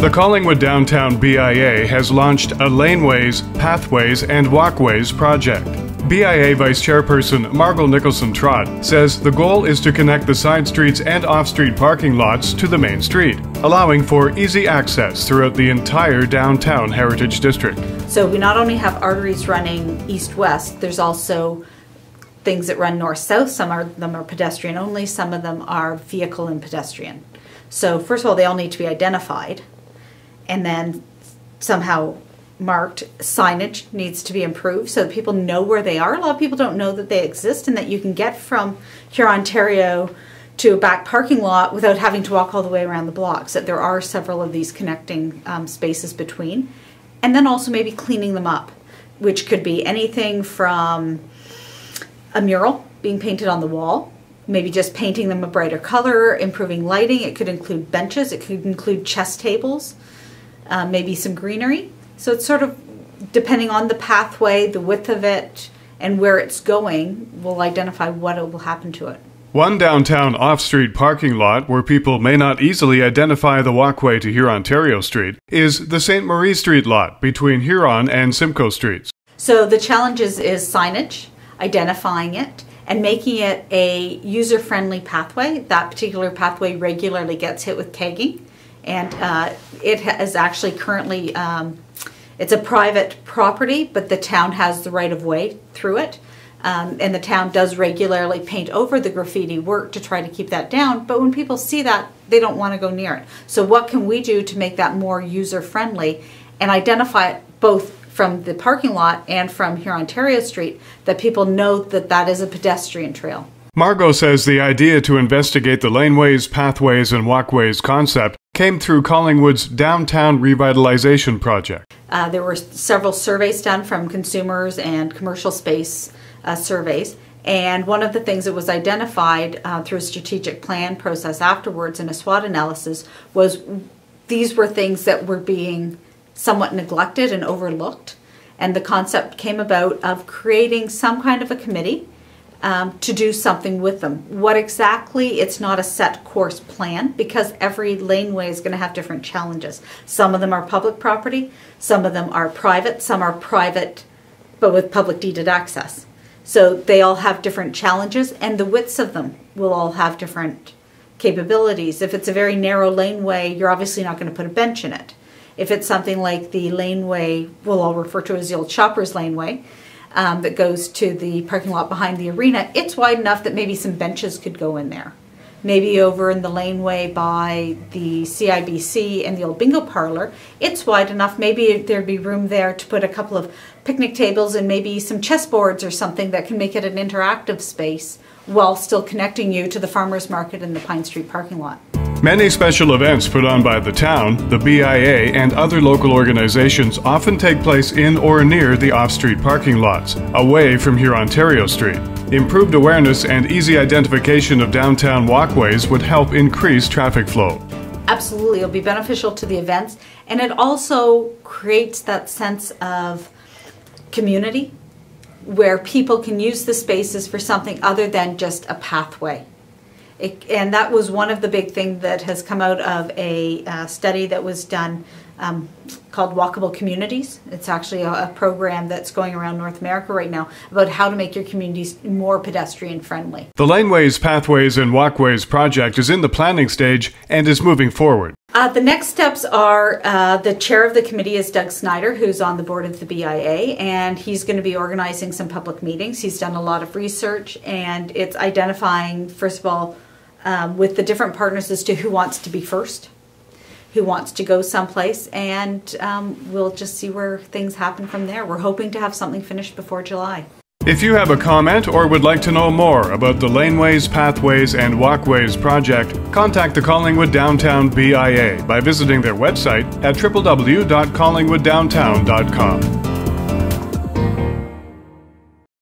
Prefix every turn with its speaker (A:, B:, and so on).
A: The Collingwood Downtown BIA has launched a Laneways, Pathways and Walkways project. BIA Vice Chairperson Margot Nicholson-Trott says the goal is to connect the side streets and off-street parking lots to the main street, allowing for easy access throughout the entire downtown Heritage District.
B: So we not only have arteries running east-west, there's also things that run north-south. Some of them are pedestrian only, some of them are vehicle and pedestrian. So first of all, they all need to be identified and then somehow marked. Signage needs to be improved so that people know where they are. A lot of people don't know that they exist and that you can get from here, Ontario, to a back parking lot without having to walk all the way around the blocks, that there are several of these connecting spaces between. And then also maybe cleaning them up, which could be anything from a mural being painted on the wall, maybe just painting them a brighter color, improving lighting. It could include benches, it could include chess tables, maybe some greenery. So it's sort of depending on the pathway, the width of it, and where it's going, will identify what will happen to it.
A: One downtown off-street parking lot where people may not easily identify the walkway to Huron-Ontario Street is the St. Marie Street lot between Huron and Simcoe Streets. So
B: the challenge is signage, identifying it, and making it a user-friendly pathway. That particular pathway regularly gets hit with tagging, and it is actually currently, it's a private property, but the town has the right-of-way through it. And the town does regularly paint over the graffiti work to try to keep that down, but when people see that, they don't want to go near it. So what can we do to make that more user-friendly and identify it both from the parking lot and from here Ontario Street, that people know that that is a pedestrian trail? Margot says the idea to investigate the Laneways, Pathways and Walkways concept came through Collingwood's Downtown Revitalization Project. There were several surveys done from consumers and commercial space surveys, and one of the things that was identified through a strategic plan process afterwards in a SWOT analysis was these were things that were being somewhat neglected and overlooked, and the concept came about of creating some kind of a committee to do something with them. What exactly, it's not a set course plan because every laneway is going to have different challenges. Some of them are public property, some of them are private, some are private but with public deeded access. So they all have different challenges, and the widths of them will all have different capabilities. If it's a very narrow laneway, you're obviously not going to put a bench in it. If it's something like the laneway we'll all refer to as the old Shoppers Laneway, that goes to the parking lot behind the arena, it's wide enough that maybe some benches could go in there. Maybe over in the laneway by the CIBC and the old bingo parlor, it's wide enough, maybe there'd be room there to put a couple of picnic tables and maybe some chessboards or something that can make it an interactive space while still connecting you to the farmers market and the Pine Street parking lot.
A: Many special events put on by the town, the BIA, and other local organizations often take place in or near the off-street parking lots, away from Huron-Ontario Street. Improved awareness and easy identification of downtown walkways would help increase traffic flow.
B: Absolutely, it'll be beneficial to the events, and it also creates that sense of community where people can use the spaces for something other than just a pathway. And that was one of the big things that has come out of a study that was done called Walkable Communities. It's actually a program that's going around North America right now about how to make your communities more pedestrian friendly.
A: The Laneways, Pathways and Walkways project is in the planning stage and is moving forward.
B: The next steps are the chair of the committee is Doug Snyder, who's on the board of the BIA, and he's going to be organizing some public meetings. He's done a lot of research, and it's identifying, first of all, with the different partners as to who wants to be first, who wants to go someplace, and we'll just see where things happen from there. We're hoping to have something finished before July.
A: If you have a comment or would like to know more about the Laneways, Pathways and Walkways project, contact the Collingwood Downtown BIA by visiting their website at www.collingwooddowntown.com.